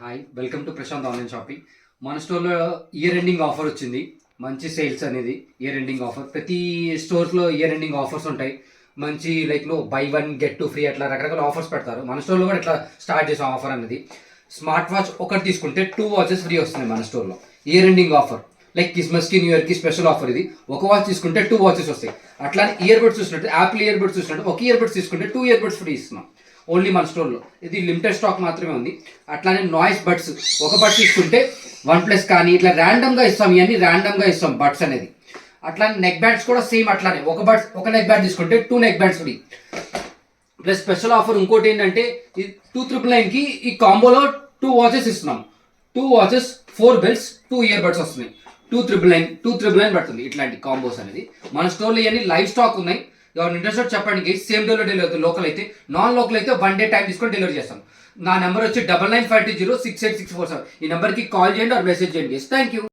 Hi welcome to Prashant online shopping. మన స్టోర్లో year ending offer వచ్చింది. మంచి సేల్స్ అనేది ఇయర్ ఎండింగ్ ఆఫర్. ప్రతి స్టోర్స్లో ఇయర్ ఎండింగ్ ఆఫర్స్ ఉంటాయి. మంచి like by one get to free అట్లా రకరకాల ఆఫర్స్ పెడతారు. మన స్టోర్లో కూడా ఇట్లా స్టార్ట్ చేసాం ఆఫర్ అనేది. స్మార్ట్ వాచ్ ఒకటి తీసుకుంటే 2 వాచెస్ ఫ్రీ వస్తుంది మన స్టోర్లో. ఇయర్ ఎండింగ్ ఆఫర్ లైక్ క్రిస్మస్కి న్యూ ఇయర్కి స్పెషల్ ఆఫర్ ఇది. ఒక వాచ్ తీసుకుంటే 2 వాచెస్ వస్తాయి. అట్లానే ఇయర్ బడ్స్ చూసినట్టు యాపిల్ ఇయర్ బడ్స్ చూసినట్టు ఒక ఇయర్ బడ్స్ తీసుకుంటే 2 ఇయర్ బడ్స్ ఫ్రీ ఇస్తున్నాం. ఓన్లీ మన స్టోర్లో ఇది లిమిటెడ్ స్టాక్ మాత్రమే ఉంది. అట్లానే నాయిస్ బడ్స్ ఒక బడ్స్ తీసుకుంటే 1+ కానీ ఇట్లా ర్యాండమ్గా ఇస్తాం. ఇవన్నీ ర్యాండమ్గా ఇస్తాం బడ్స్ అనేది. అట్లానే నెక్ బ్యాండ్స్ కూడా సేమ్ అట్లానే ఒక నెక్ బ్యాండ్ తీసుకుంటే 2 neck bands free. Plus special offer ఇంకోటి ఏంటంటే ఈ 299కి ఈ కాంబోలో 2 వాచెస్ ఇస్తున్నాం. 2 వాచెస్ 4 బెల్ట్స్ 2 ఇయర్ బడ్స్ వస్తున్నాయి. 299 పడుతుంది ఇట్లాంటి కాంబోస్ అనేది. మన స్టోర్లో ఇవన్నీ లైవ్ స్టాక్ ఉన్నాయి. ఎవరు ఇంట్రెస్ట్ చెప్పండి. సేమ్ డెలివరీ అవుతుంది. లోకల్ అయితే, నాన్ లోకల్ అయితే 1 డే టైం తీసుకొని డెలివరీ చేస్తాం. నా నెంబర్ వచ్చి 9952068647. ఈ నెంబర్కి కాల్ చేయండి ఆర్ మెసేజ్ చేయండి. Thank you.